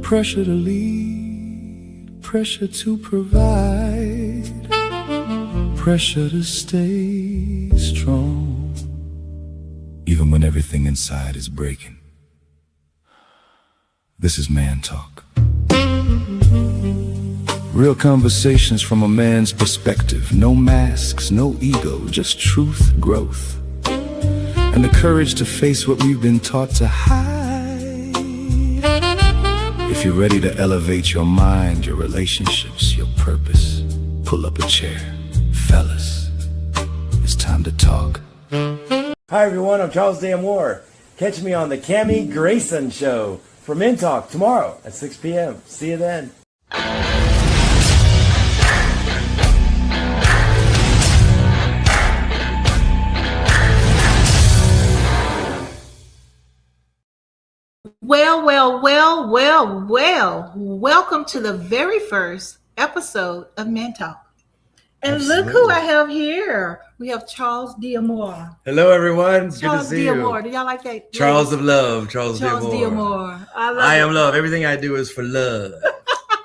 Pressure to lead, pressure to provide, pressure to stay strong, even when everything inside is breaking. This is Man Talk. Real conversations from a man's perspective. No masks, no ego, just truth, growth, and the courage to face what we've been taught to hide. If you're ready to elevate your mind, your relationships, your purpose, pull up a chair. Fellas, it's time to talk. Hi everyone, I'm Charles D'Amour. Catch me on the Cammie Grayson Show for Men Talk tomorrow at 6 p.m. See you then. Well. Welcome to the very first episode of Men Talk. And Absolutely. Look who I have here. We have Charles D'Amour. Hello, everyone. Good Charles to see D'Amour. you. Do y'all like that? Charles of Love. Charles D'Amour. I am love. Everything I do is for love.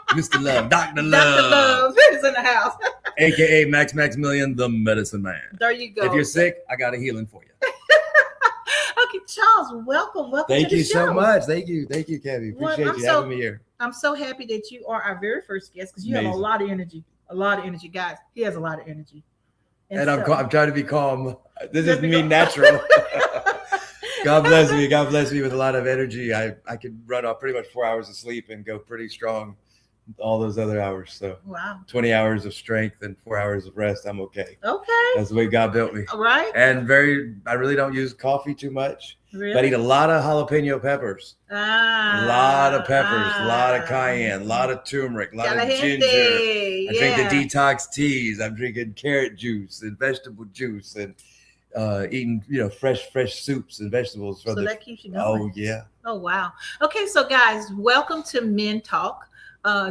Mr. Love. Dr. Love. Dr. Love is in the house. AKA Maximilian, the medicine man. There you go. If you're sick, I got a healing for you. Okay, Charles, welcome Thank to the you show. So much. Thank you, Cammie. Appreciate you having me here. I'm so happy that you are our very first guest because you have a lot of energy. Guys. He has a lot of energy. And I'm trying to be calm. This is me natural. God bless me. God bless me with a lot of energy. I could run off pretty much 4 hours of sleep and go pretty strong all those other hours. So wow. 20 hours of strength and 4 hours of rest. I'm okay. Okay. That's the way God built me. All right. And I really don't use coffee too much. Really? But I eat a lot of jalapeno peppers. A lot of peppers, a lot of cayenne, a lot of turmeric, a lot of ginger. I drink the detox teas. I'm drinking carrot juice and vegetable juice and eating, fresh soups and vegetables. So that keeps you going. Oh, yeah. Oh, wow. Okay, so guys, welcome to Men Talk.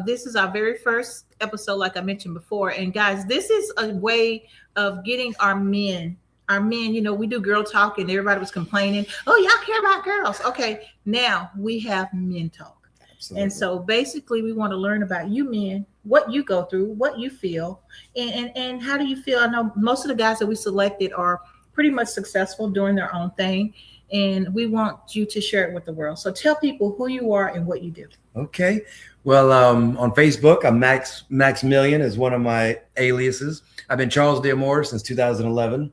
This is our very first episode, like I mentioned before. And guys, this is a way of getting our men, we do girl talk and everybody was complaining. Oh, y'all care about girls. Okay. Now we have Men Talk. Absolutely. And so basically we want to learn about you men, what you go through, what you feel, and how do you feel? I know most of the guys that we selected are pretty much successful doing their own thing. And we want you to share it with the world. So tell people who you are and what you do. Okay. Well, on Facebook, I'm Maximilian is one of my aliases. I've been Charles D'Amour since 2011.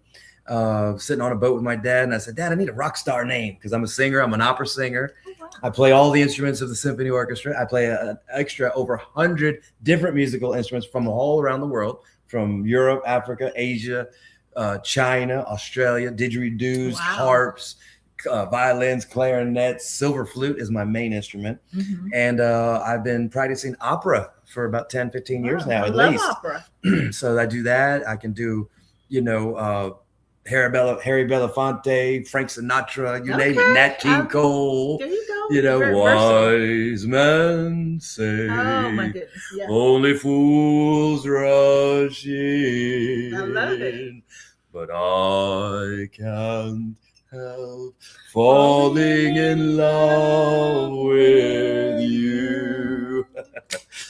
Sitting on a boat with my dad, and I said, Dad, I need a rock star name because I'm a singer. I'm an opera singer. Oh, wow. I play all the instruments of the symphony orchestra. I play an extra over 100 different musical instruments from all around the world, from Europe, Africa, Asia, China, Australia, didgeridoos, harps, violins, clarinets, silver flute is my main instrument. Mm-hmm. And I've been practicing opera for about 10, 15 years now, at least. Opera. So I do that. I can do, Harry Belafonte, Frank Sinatra, you name it, Nat King Cole. There you go. Wise men say, oh my goodness, yeah. Only fools rush in. I love it. But I can't help falling in love with you.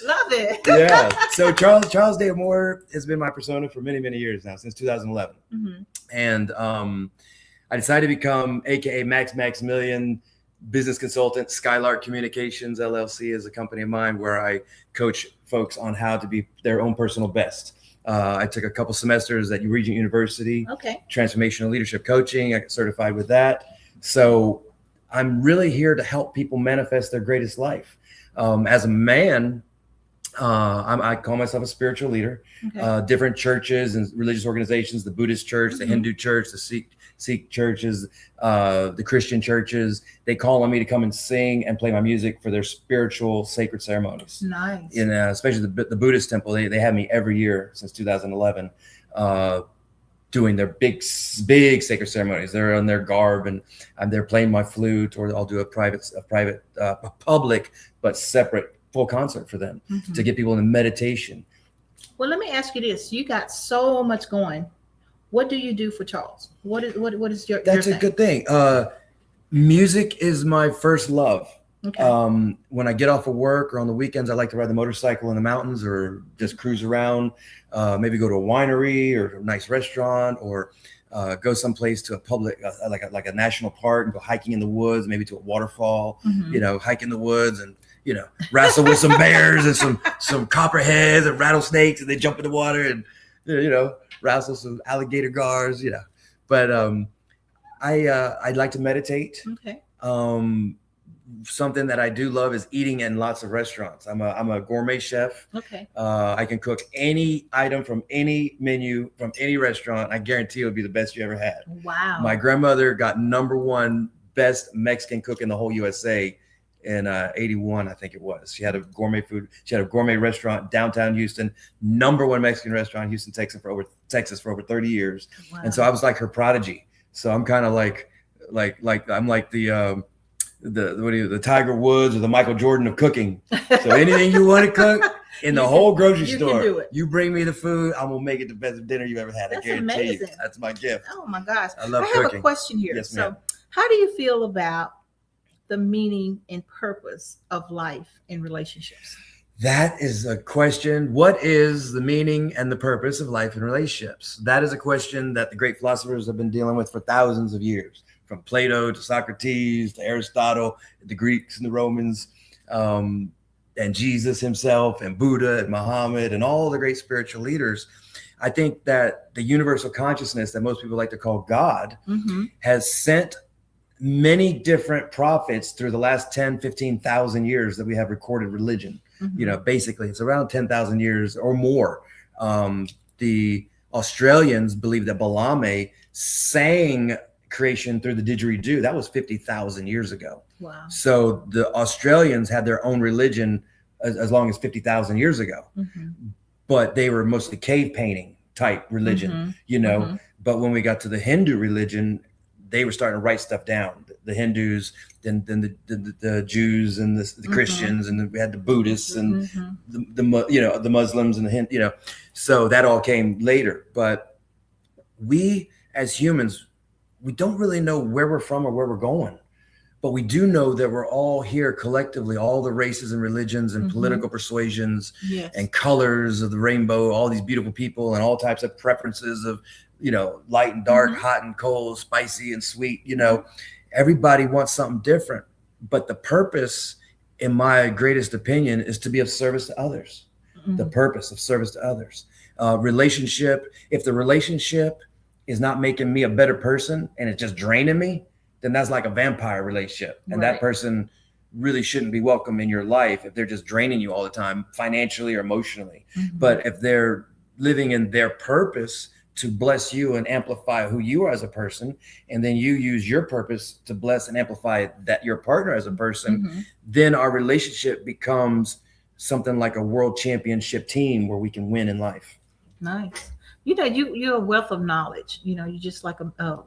Love it. Yeah. So Charles D'Amour has been my persona for many, many years now, since 2011. Mm-hmm. And I decided to become AKA Maximilian, business consultant. Skylark Communications LLC is a company of mine where I coach folks on how to be their own personal best. I took a couple semesters at Regent University. Okay. Transformational leadership coaching. I got certified with that. So I'm really here to help people manifest their greatest life. As a man, I call myself a spiritual leader. Okay. Different churches and religious organizations, the Buddhist church, mm-hmm. the Hindu church, the Sikh churches, the Christian churches, they call on me to come and sing and play my music for their spiritual sacred ceremonies. Nice. And especially the Buddhist temple, they have me every year since 2011 doing their big sacred ceremonies. They're in their garb and they're playing my flute, or I'll do a public but separate full concert for them, mm-hmm. to get people into meditation. Well, let me ask you this. You got so much going. What do you do for Charles? What is your That's your a good thing. Music is my first love. Okay. When I get off of work or on the weekends, I like to ride the motorcycle in the mountains or just cruise around, maybe go to a winery or a nice restaurant, or go someplace to a public, like a national park, and go hiking in the woods, maybe to a waterfall, hike in the woods and, wrestle with some bears and some copperheads and rattlesnakes, and they jump in the water and, wrestle some alligator gars, But I'd like to meditate. Okay. Something that I do love is eating in lots of restaurants. I'm a gourmet chef. Okay. I can cook any item from any menu from any restaurant. I guarantee it'll be the best you ever had. Wow. My grandmother got #1 best Mexican cook in the whole USA in 81, I think it was. She had a gourmet restaurant downtown Houston, #1 Mexican restaurant in Houston, Texas for over 30 years. Wow. And so I was like her prodigy. So I'm kind of like I'm like the Tiger Woods or the Michael Jordan of cooking. So anything you want to cook in the whole grocery store, you bring me the food, I'm gonna make it the best dinner you ever had. That's I guarantee amazing. you. That's my gift. Oh my gosh. I love have cooking. A question here. Yes, so ma'am. how do you feel about the meaning and purpose of life in relationships? That is a question. What is the meaning and the purpose of life in relationships? That is a question that the great philosophers have been dealing with for thousands of years, from Plato to Socrates to Aristotle, the Greeks and the Romans, and Jesus himself and Buddha and Muhammad and all the great spiritual leaders. I think that the universal consciousness that most people like to call God has sent many different prophets through the last 10, 15,000 years that we have recorded religion. Basically it's around 10,000 years or more. The Australians believe that Balame sang creation through the didgeridoo. That was 50,000 years ago. Wow. So the Australians had their own religion as long as 50,000 years ago, but they were mostly cave painting type religion, but when we got to the Hindu religion, they were starting to write stuff down. The Hindus, then the Jews and the Christians, and then we had the Buddhists and the Muslims and the Hindu, so that all came later. But we as humans, we don't really know where we're from or where we're going, but we do know that we're all here collectively, all the races and religions and political persuasions and colors of the rainbow, all these beautiful people and all types of preferences of, light and dark, hot and cold, spicy and sweet, everybody wants something different. But the purpose, in my greatest opinion, is to be of service to others. The purpose of service to others. Relationship, if the relationship is not making me a better person and it's just draining me, then that's like a vampire relationship. And that person really shouldn't be welcome in your life if they're just draining you all the time, financially or emotionally. But if they're living in their purpose to bless you and amplify who you are as a person, and then you use your purpose to bless and amplify that your partner as a person, then our relationship becomes something like a world championship team where we can win in life. Nice. You're a wealth of knowledge. You're just like a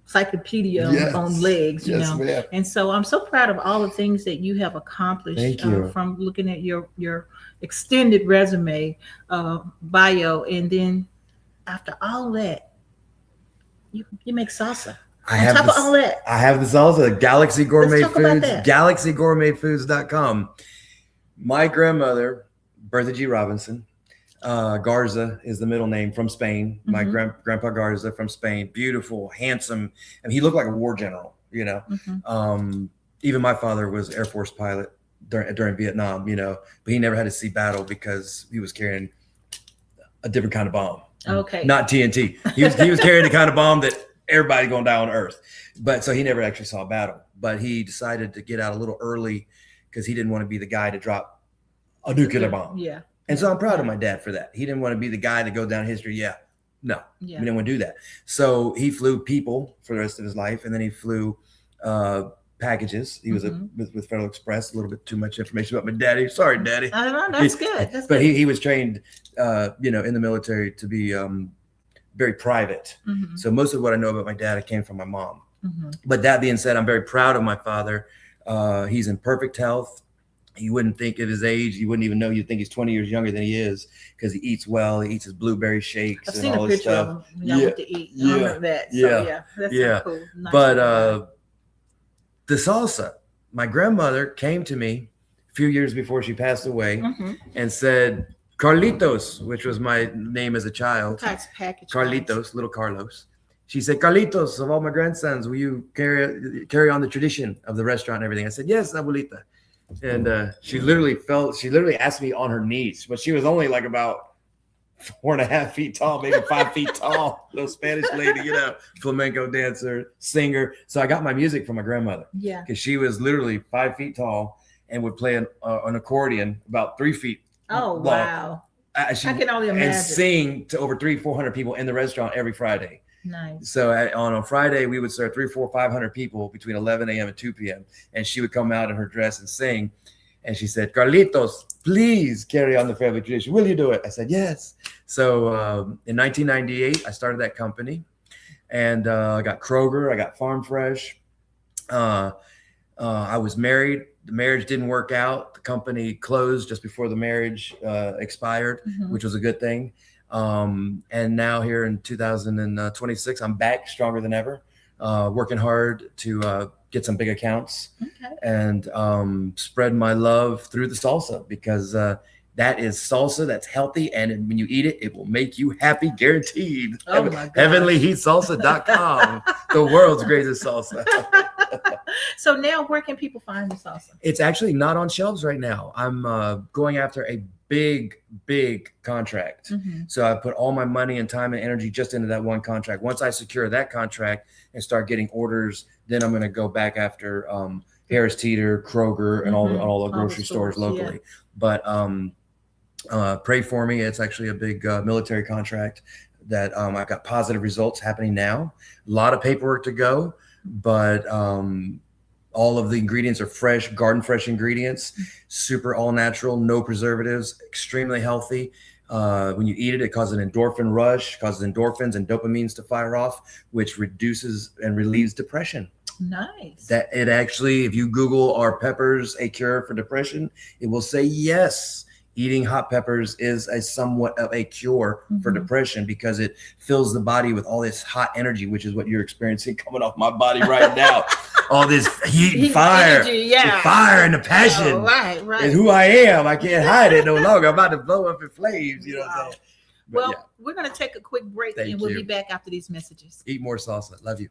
encyclopedia on legs, ma'am. And so I'm so proud of all the things that you have accomplished. Thank you. From looking at your extended resume, bio, and then after all that, you make salsa. I have the salsa, Galaxy Gourmet Let's talk about Foods, that. GalaxyGourmetFoods.com. My grandmother, Bertha G. Robinson, Garza is the middle name, from Spain. My grandpa Garza from Spain, beautiful, handsome. I mean, he looked like a war general, Even my father was Air Force pilot during Vietnam, but he never had to see battle because he was carrying a different kind of bomb. Okay. Not TNT. He was carrying the kind of bomb that everybody gonna die on Earth. But so he never actually saw battle. But he decided to get out a little early because he didn't want to be the guy to drop a nuclear bomb. Yeah. And so I'm proud of my dad for that. He didn't want to be the guy to go down history. He didn't want to do that. So he flew people for the rest of his life, and then he flew packages. He was with Federal Express. A little bit too much information about my daddy. Sorry, Daddy. That's good. But he was trained, in the military to be very private. So most of what I know about my dad, it came from my mom. But that being said, I'm very proud of my father. He's in perfect health. You wouldn't think at his age, you wouldn't even know. You'd think he's 20 years younger than he is because he eats well. He eats his blueberry shakes and all this stuff. Of him when I went to eat. I remember that. So, that's so cool. Nice. But the salsa, my grandmother came to me a few years before she passed away and said, Carlitos, which was my name as a child. Carlitos, little Carlos. She said, Carlitos, of all my grandsons, will you carry on the tradition of the restaurant and everything? I said, yes, abuelita. And she literally asked me on her knees, but she was only like about 4.5 feet tall, maybe 5 feet tall, little Spanish lady, you know, flamenco dancer, singer. So I got my music from my grandmother. Yeah. Because she was literally 5 feet tall and would play an accordion about 3 feet. Oh, long. Wow. I can only imagine. And sing to over 300-400 people in the restaurant every Friday. Nice. So on a Friday, we would serve 300, 400, 500 people between 11 a.m. and 2 p.m. And she would come out in her dress and sing. And she said, Carlitos, please carry on the family tradition. Will you do it? I said, yes. So in 1998, I started that company. And I got Kroger. I got Farm Fresh. I was married. The marriage didn't work out. The company closed just before the marriage expired, which was a good thing. And now here in 2026, I'm back stronger than ever, working hard to get some big accounts and spread my love through the salsa, because that is salsa that's healthy. And when you eat it, it will make you happy, guaranteed. Oh my God. HeavenlyHeatSalsa.com, the world's greatest salsa. So now where can people find the salsa? It's actually not on shelves right now. I'm going after a big contract. So I put all my money and time and energy just into that one contract. Once I secure that contract and start getting orders, then I'm going to go back after Harris Teeter, Kroger, and all the grocery stores locally. But pray for me. It's actually a big military contract that I've got positive results happening now. A lot of paperwork to go, but all of the ingredients are fresh, garden fresh ingredients, super all natural, no preservatives, extremely healthy. When you eat it, it causes an endorphin rush, causes endorphins and dopamines to fire off, which reduces and relieves depression. Nice. That it actually, if you Google "are peppers a cure for depression?" it will say yes. Eating hot peppers is a somewhat of a cure for depression, because it fills the body with all this hot energy, which is what you're experiencing coming off my body right now. All this heat and fire, energy, the fire and the passion. Oh, right. And who I am, I can't hide it no longer. I'm about to blow up in flames. You know what I'm saying? But well, we're going to take a quick break and we'll be back after these messages. Eat more salsa. Love you.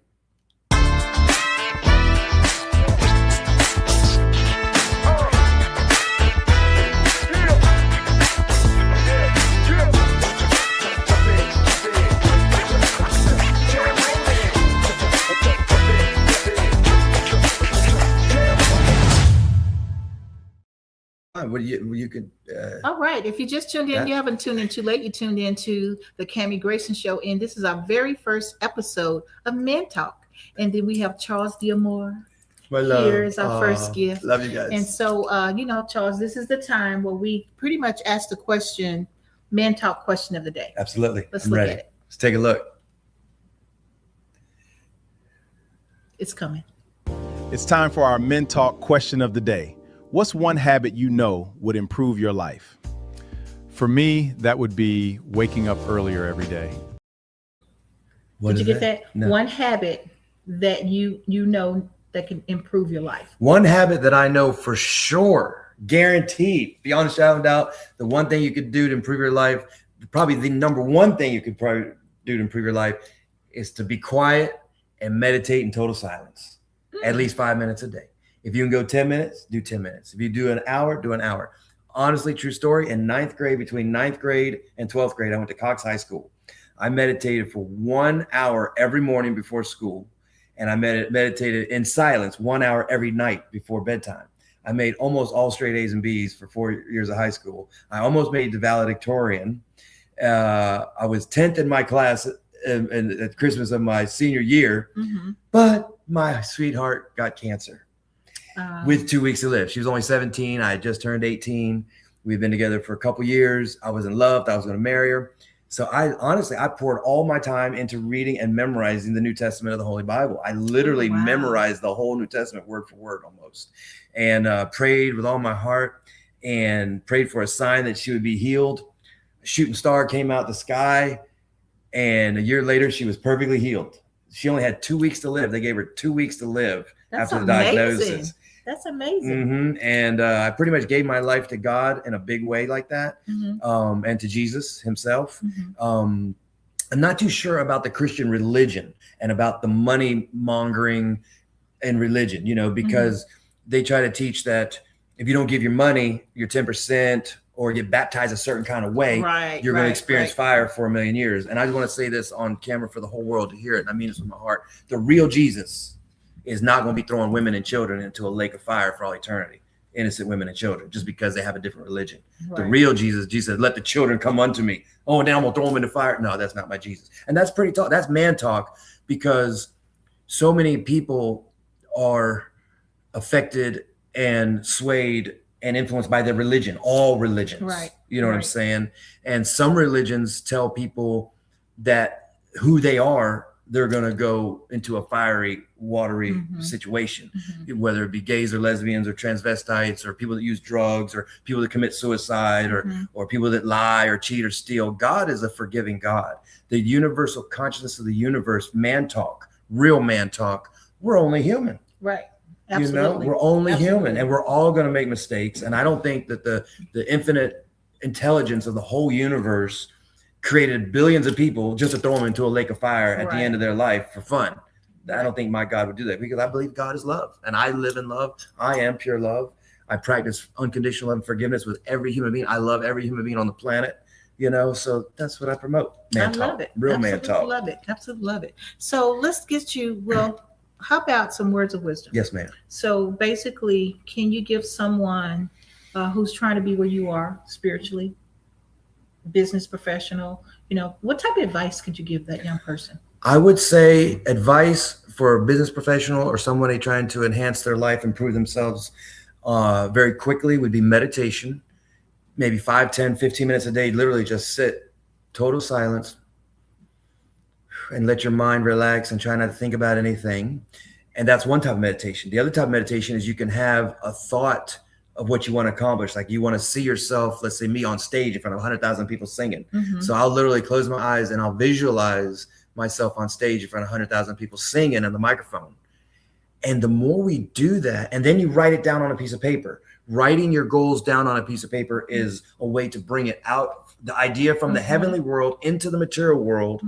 What you could all right, if you just tuned in, you haven't tuned in too late. You tuned into the Cammie Grayson Show, and this is our very first episode of Men Talk. And then we have Charles D'Amour. Here is our first gift. Love you guys. And so Charles, this is the time where we pretty much ask the question, Men Talk question of the day. Absolutely. Let's look at it. Let's take a look. It's coming. It's time for our Men Talk question of the day. What's one habit you know would improve your life? For me, that would be waking up earlier every day. Did you get that? No. One habit that you know that can improve your life. One habit that I know for sure, guaranteed, beyond a shadow of a doubt, the one thing you could do to improve your life, probably the number one thing you could probably do to improve your life, is to be quiet and meditate in total silence, at least 5 minutes a day. If you can go 10 minutes, do 10 minutes. If you do an hour, do an hour. Honestly, true story, in ninth grade, between ninth grade and 12th grade, I went to Cox High School. I meditated for 1 hour every morning before school, and I meditated in silence 1 hour every night before bedtime. I made almost all straight A's and B's for 4 years of high school. I almost made the valedictorian. I was 10th in my class at Christmas of my senior year, but my sweetheart got cancer. With 2 weeks to live. She was only 17. I had just turned 18. We've been together for a couple years. I was in love. I was going to marry her. So I poured all my time into reading and memorizing the New Testament of the Holy Bible. I literally memorized the whole New Testament word for word almost, and prayed with all my heart and prayed for a sign that she would be healed. A shooting star came out the sky, and a year later she was perfectly healed. She only had 2 weeks to live. They gave her 2 weeks to live after the diagnosis. That's amazing. And I pretty much gave my life to God in a big way like that, and to Jesus himself. I'm not too sure about the Christian religion and about the money mongering in religion, because they try to teach that if you don't give your money, your 10%, or get baptized a certain kind of way, you're going to experience fire for 1,000,000 years. And I just want to say this on camera for the whole world to hear it. And I mean this with my heart. The real Jesus is not going to be throwing women and children into a lake of fire for all eternity. Innocent women and children, just because they have a different religion. The real Jesus said, let the children come unto me. Oh, and then I'm going to throw them into fire. No, that's not my Jesus. And that's pretty talk. That's man talk, because so many people are affected and swayed and influenced by their religion, all religions. You know what I'm saying? And some religions tell people that who they are, they're going to go into a fiery, watery situation, whether it be gays or lesbians or transvestites or people that use drugs or people that commit suicide or people that lie or cheat or steal. God is a forgiving God. The universal consciousness of the universe, man talk, real man talk, we're only human. Absolutely. We're only human, and we're all going to make mistakes. And I don't think that the infinite intelligence of the whole universe created billions of people just to throw them into a lake of fire at the end of their life for fun. I don't think my God would do that, because I believe God is love, and I live in love. I am pure love. I practice unconditional love and forgiveness with every human being. I love every human being on the planet, so that's what I promote. Man talk. Love it. Real Absolutely man talk. Love it. Absolutely love it. So let's get you, how about some words of wisdom? Yes, ma'am. So basically, can you give someone who's trying to be where you are spiritually, business professional, what type of advice could you give that young person? I would say advice for a business professional or somebody trying to enhance their life, improve themselves very quickly would be meditation. Maybe 5, 10, 15 minutes a day, literally just sit, total silence, and let your mind relax and try not to think about anything. And that's one type of meditation. The other type of meditation is you can have a thought of what you want to accomplish. Like you want to see yourself, let's say me on stage in front of 100,000 people singing. So I'll literally close my eyes and I'll visualize myself on stage in front of 100,000 people singing on the microphone. And the more we do that, and then you write it down on a piece of paper. Writing your goals down on a piece of paper is a way to bring it out, the idea from the heavenly world into the material world,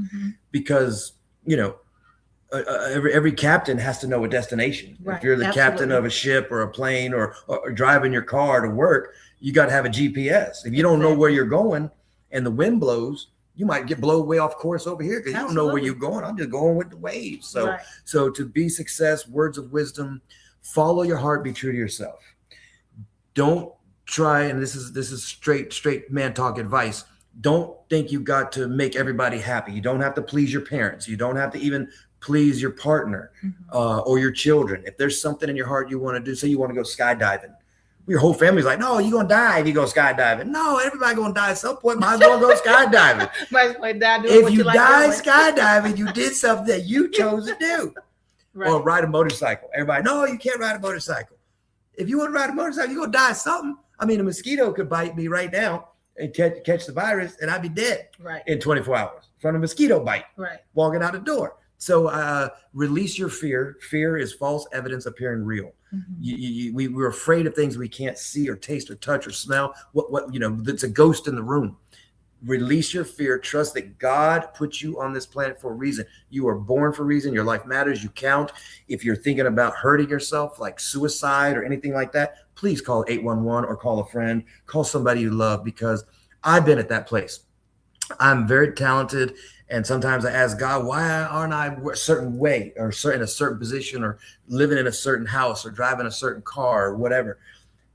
because, every captain has to know a destination. If you're the captain of a ship or a plane or driving your car to work, you got to have a GPS. If you don't know where you're going and the wind blows, you might get blown way off course over here because you don't know where you're going. I'm just going with the waves. So to be success, words of wisdom, follow your heart, be true to yourself. Don't try, and this is straight man talk advice. Don't think you got to make everybody happy. You don't have to please your parents. You don't have to even please your partner or your children. If there's something in your heart you want to do, say you want to go skydiving. Your whole family's like, no, you're going to die if you go skydiving. No, everybody going to die at some point. Might as well go skydiving. If you die skydiving, you did something that you chose to do. Or ride a motorcycle. Everybody, no, you can't ride a motorcycle. If you want to ride a motorcycle, you're going to die of something. I mean, a mosquito could bite me right now and catch the virus, and I'd be dead in 24 hours from a mosquito bite, walking out the door. So release your fear. Fear is false evidence appearing real. We're afraid of things we can't see or taste or touch or smell. That's a ghost in the room. Release your fear. Trust that God put you on this planet for a reason. You are born for a reason. Your life matters. You count. If you're thinking about hurting yourself, like suicide or anything like that, please call 811 or call a friend. Call somebody you love, because I've been at that place. I'm very talented, and sometimes I ask God, why aren't I a certain way or in a certain position or living in a certain house or driving a certain car or whatever?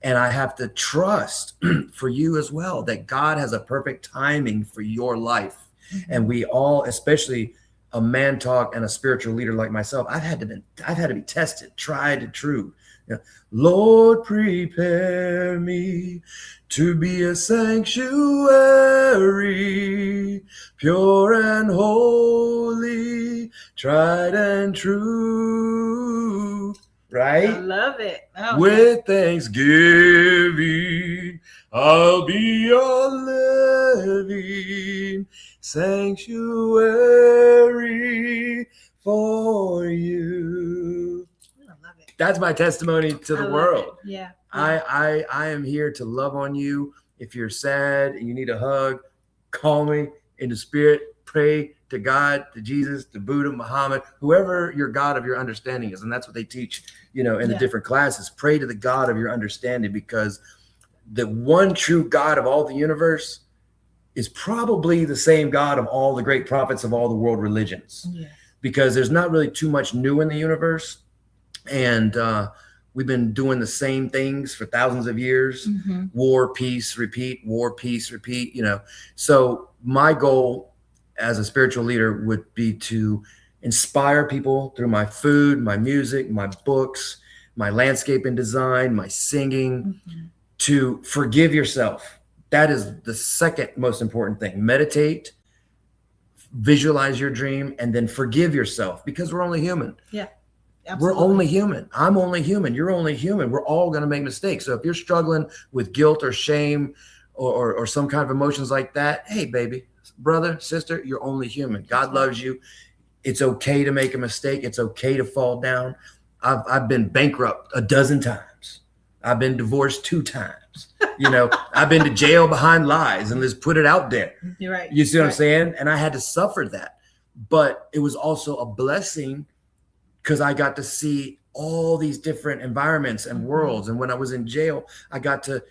And I have to trust for you as well that God has a perfect timing for your life. And we all, especially a man talk and a spiritual leader like myself, I've had to be tested, tried and true. Lord, prepare me to be a sanctuary, pure and holy, tried and true. Right? I love it. Oh, with thanksgiving, I'll be your living sanctuary for you. I love it. That's my testimony to the world. Yeah. I am here to love on you. If you're sad and you need a hug, call me in the spirit, pray to God, to Jesus, to Buddha, Muhammad, whoever your God of your understanding is. And that's what they teach, in the different classes. Pray to the God of your understanding, because the one true God of all the universe is probably the same God of all the great prophets of all the world religions. Yeah. Because there's not really too much new in the universe. And we've been doing the same things for thousands of years. Mm-hmm. War, peace, repeat, war, peace, repeat, So my goal as a spiritual leader would be to inspire people through my food, my music, my books, my landscape and design, my singing, to forgive yourself. That is the second most important thing. Meditate, visualize your dream, and then forgive yourself, because we're only human. Yeah. Absolutely. We're only human. I'm only human. You're only human. We're all going to make mistakes. So if you're struggling with guilt or shame or some kind of emotions like that, hey, baby, brother, sister, you're only human. God loves you. It's okay to make a mistake. It's okay to fall down. I've been bankrupt a dozen times. I've been divorced 2 times. I've been to jail behind lies, and let's put it out there. You're right. You see what I'm saying? And I had to suffer that. But it was also a blessing, because I got to see all these different environments and worlds. And when I was in jail, I got to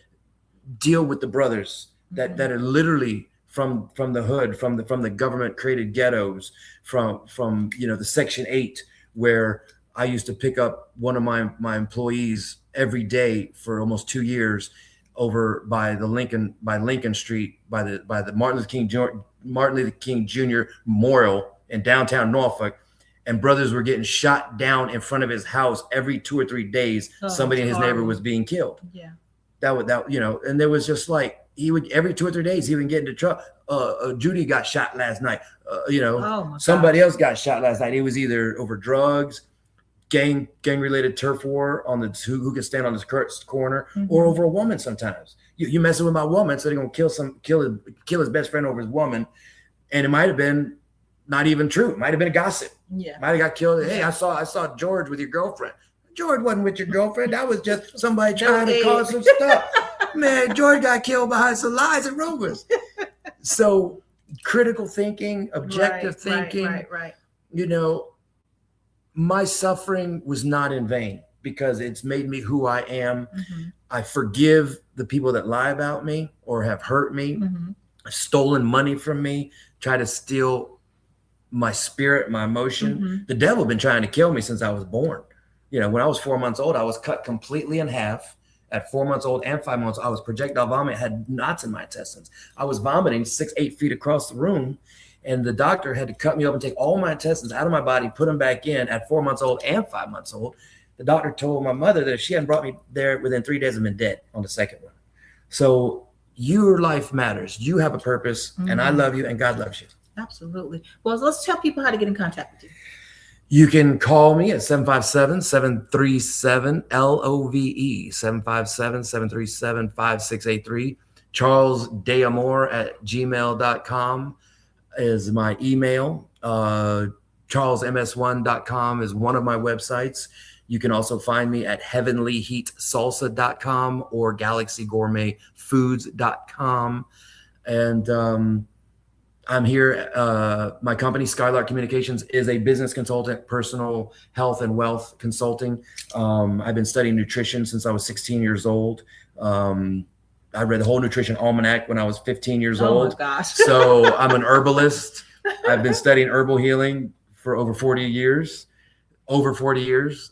deal with the brothers that are literally from the hood, from the government created ghettos, from the Section 8, where I used to pick up one of my employees every day for almost 2 years over by Lincoln Street, by the Martin Luther King Jr. Memorial in downtown Norfolk. And brothers were getting shot down in front of his house every 2 or 3 days. Somebody in his neighborhood was being killed. Yeah. And there was just like, he would, every 2 or 3 days, he would get into trouble. Judy got shot last night. Somebody else got shot last night. It was either over drugs, gang related turf war on the who could stand on this corner, or over a woman. Sometimes you messing with my woman, so they're gonna kill his best friend over his woman. And it might have been not even true. It might have been a gossip. Yeah. Might have got killed. Hey, I saw George with your girlfriend. George wasn't with your girlfriend. That was just somebody trying to cause some stuff. Man, George got killed behind some lies and rumors. So critical thinking, objective thinking. Right. My suffering was not in vain, because it's made me who I am. Mm-hmm. I forgive the people that lie about me or have hurt me, stolen money from me, try to steal my spirit, my emotion. The devil been trying to kill me since I was born. When I was 4 months old, I was cut completely in half. At 4 months old and 5 months, I was projectile vomit, had knots in my intestines. I was vomiting 6-8 feet across the room, and the doctor had to cut me up and take all my intestines out of my body, put them back in at 4 months old and 5 months old. The doctor told my mother that if she hadn't brought me there within 3 days, I'd been dead on the second one. So your life matters. You have a purpose, and I love you, and God loves you. Absolutely. Well, let's tell people how to get in contact with you. You can call me at 757-737-LOVE, 757-737-5683. CharlesDeAmore@gmail.com is my email. CharlesMS1.com is one of my websites. You can also find me at heavenlyheatsalsa.com or galaxygourmetfoods.com. And I'm here. My company, Skylark Communications, is a business consultant, personal health and wealth consulting. I've been studying nutrition since I was 16 years old. I read the whole nutrition almanac when I was 15 years old. Oh my gosh. So I'm an herbalist. I've been studying herbal healing for over 40 years,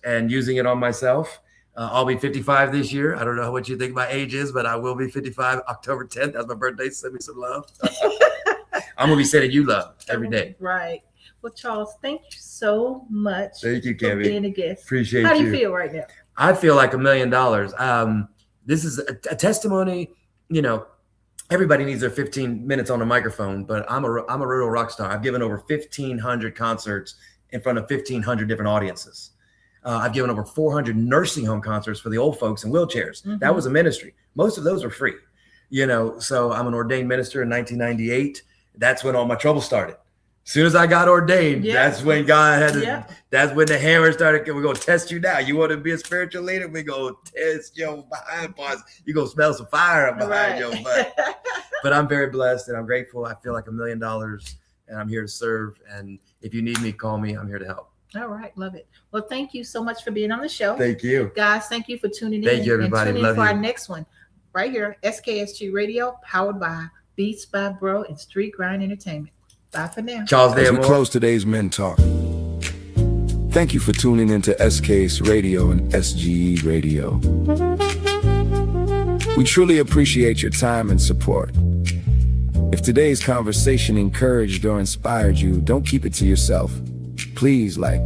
and using it on myself. I'll be 55 this year. I don't know what you think my age is, but I will be 55 October 10th. That's my birthday. Send me some love. I'm going to be sending you love every day. Right. Well, Charles, thank you so much. Thank you, Kevin. For being a guest. Appreciate you. How do you feel right now? I feel like $1 million. This is a testimony. Everybody needs their 15 minutes on a microphone, but I'm a real rock star. I've given over 1,500 concerts in front of 1,500 different audiences. I've given over 400 nursing home concerts for the old folks in wheelchairs. That was a ministry. Most of those are free. So I'm an ordained minister in 1998. That's when all my trouble started. soon as I got ordained, Yeah. that's when God had to, Yeah. that's when the hammer started. We're going to test you now. You want to be a spiritual leader? We're going to test your behind parts. You're going to smell some fire behind your butt. But I'm very blessed and I'm grateful. I feel like $1 million and I'm here to serve. And if you need me, call me. I'm here to help. All right. Love it. Well, thank you so much for being on the show. Thank you. Guys, thank you for tuning in. Thank you, everybody. And tune in Love for you. our next one right here, SKST Radio, powered by Beats by Bro and Street Grind Entertainment. Bye for now. Charles As we Damore. close today's Men Talk, thank you for tuning into SKS Radio and SGE Radio. We truly appreciate your time and support. If today's conversation encouraged or inspired you, don't keep it to yourself. Please like,